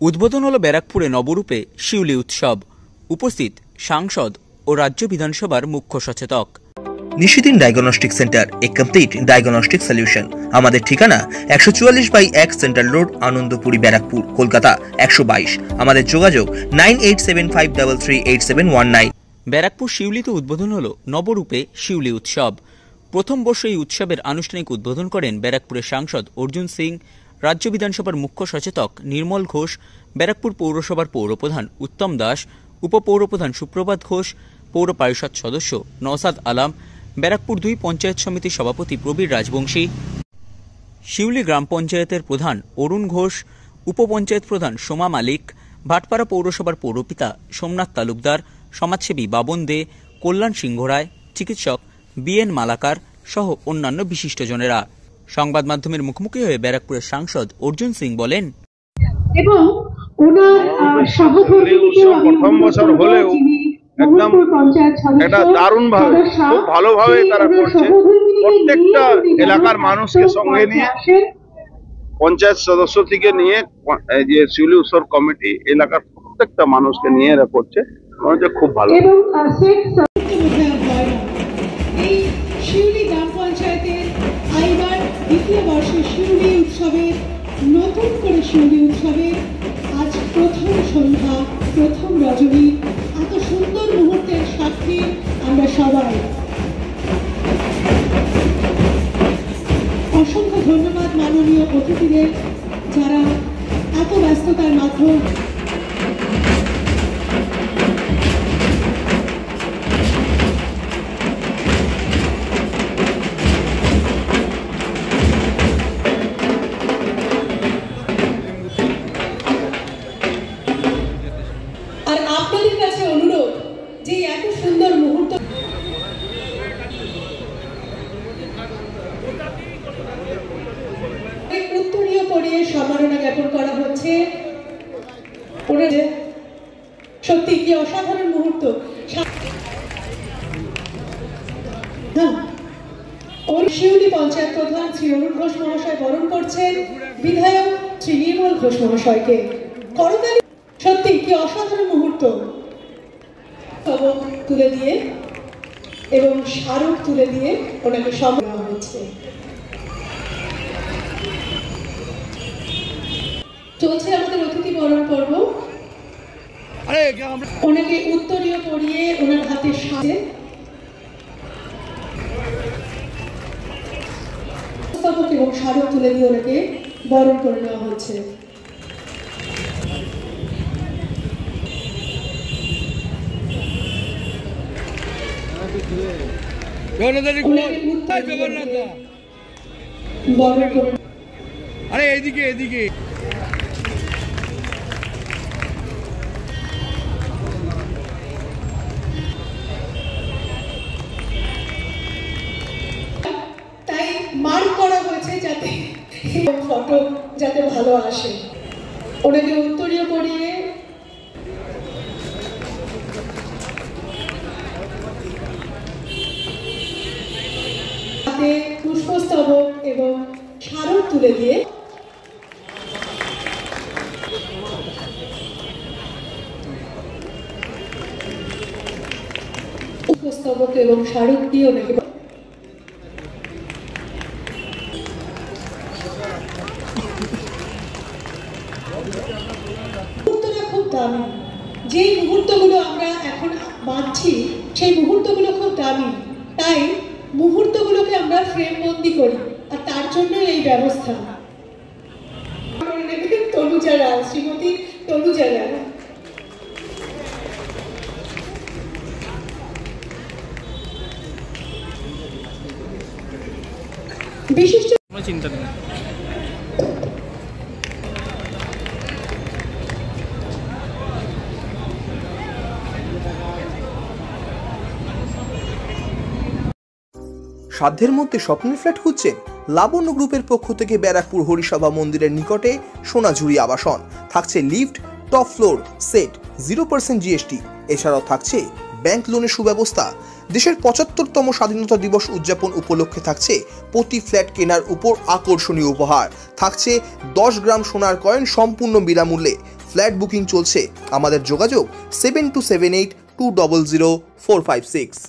উদ্বোধন হল ব্যারাকপুরে নবরূপে শিউলি উৎসব। উপস্থিত সাংসদ ও রাজ্য বিধানসভার মুখ্য সচেতক। নিশিদিন ডায়াগনস্টিক সেন্টার, এ কমপ্লিট ডায়াগনস্টিক সলিউশন। আমাদের ঠিকানা 144/1 সেন্ট্রাল রোড, আনন্দপুরি, ব্যারাকপুর, কলকাতা 122। আমাদের যোগাযোগ 9875338719। ব্যারাকপুর শিউলিতে উদ্বোধন হল নবরূপে শিউলি উৎসব। প্রথম বর্ষ এই উৎসবের আনুষ্ঠানিক উদ্বোধন করেন ব্যারাকপুরের সাংসদ অর্জুন সিং, রাজ্য বিধানসভার মুখ্য সচেতক নির্মল ঘোষ, ব্যারাকপুর পৌরসভার পৌরপ্রধান উত্তম দাস, উপপৌরপ্রধান সুপ্রভাত ঘোষ, পৌর পরিষদ সদস্য নওসাদ আলম, ব্যারাকপুর 2 পঞ্চায়েত সমিতির সভাপতি প্রবীর রাজবংশী, শিউলি গ্রাম পঞ্চায়েতের প্রধান অরুণ ঘোষ, উপপঞ্চায়েত প্রধান সোমা মালিক, ভাটপাড়া পৌরসভার পৌরপিতা সোমনাথ তালুকদার, সমাজসেবী বাবন দে, কল্যাণ সিংহ রায়, চিকিৎসক BN মালাকার সহ অন্যান্য বিশিষ্টজনেরা। সংবাদ মাধ্যমের মুখোমুখি হয়ে ব্যারাকপুরের সাংসদ অর্জুন সিং বলেন, এবং ওনার সহধর্মিণীকেও আমি প্রথম বছর হলেও একদম এটা দারুণভাবে খুব ভালোভাবে তারা করছে। প্রত্যেকটা এলাকার মানুষকে সঙ্গে নিয়ে, পঞ্চায়েত সদস্য থেকে নিয়ে যে শিউলি উৎসব কমিটি এলাকার প্রত্যেকটা মানুষকে নিয়ে এরা করছে, খুব ভালো। এবং এই শিউলি গ্রাম পঞ্চায়েতের আইবার দ্বিতীয় বর্ষে শিউলি উৎসবের নতুন করে শিউলি উৎসবের আজ প্রথম সন্ধ্যা, প্রথম রজনী, এত সুন্দর মুহূর্তের সাক্ষী আমরা সবাই। অসংখ্য ধন্যবাদ মাননীয় অতিথিদের, যারা এত ব্যস্ততার মাধ্যমে উত্তরীয় পরিয়ে সম্মাননা জ্ঞাপন করা হচ্ছে। সত্যি কি অসাধারণ মুহূর্ত। শিউলি পঞ্চায়েত প্রধান শ্রী অরুণ ঘোষ মহাশয় বরণ করছেন বিধায়ক শ্রী নির্মল ঘোষ মহাশয়কে। করতালি, সত্যি কি অসাধারণ মুহূর্ত। তুলে দিয়ে এবং স্মারক তুলে দিয়ে ওনাকে সম্মান দেওয়া হচ্ছে। চলছে আমাদের অতিথি বরণ পর্ব। ওনাকে উত্তরীয় পরিয়ে ওনার হাতে সাজে এবং স্মারক তুলে দিয়ে ওনাকে বরণ করে নেওয়া হচ্ছে। আরে এদিকে এদিকে তাই মার্ক করা হয়েছে যাতে ফটো যাতে ভালো আসে। ওনাকে উত্তরীয় করিয়ে হাতে পুষ্পস্তবক এবং স্মারক তুলে দিয়ে পুষ্পস্তবক এবং স্মারক দিয়ে ওনাকে খুব দামি। যে মুহূর্তগুলো আমরা এখন বাঁধছি সেই মুহূর্তগুলো খুব দামি, তাই মুহূর্তগুলোকে আমরা ফ্রেম বন্দি করি, আর তার জন্য এই ব্যবস্থা। তনুজা রায়, শ্রীমতী তনুজা রায়। বিশিষ্ট চিন্তা নেই। সাধ্যের মধ্যে স্বপ্নের ফ্ল্যাট খুঁজছেন? লাবণ্য গ্রুপের পক্ষ থেকে ব্যারাকপুর হরিসভা মন্দিরের নিকটে সোনাঝুরি আবাসন। থাকছে lift, top floor set, 0% GST। এছাড়াও থাকছে ব্যাংক লোনের সুব্যবস্থা। দেশের 75তম স্বাধীনতা দিবস উদযাপন উপলক্ষে থাকছে প্রতি ফ্ল্যাট কেনার উপর আকর্ষণীয় উপহার। থাকছে 10 গ্রাম সোনার কয়েন সম্পূর্ণ বিনামূল্যে। ফ্ল্যাট বুকিং চলছে। আমাদের যোগাযোগ 7278200456।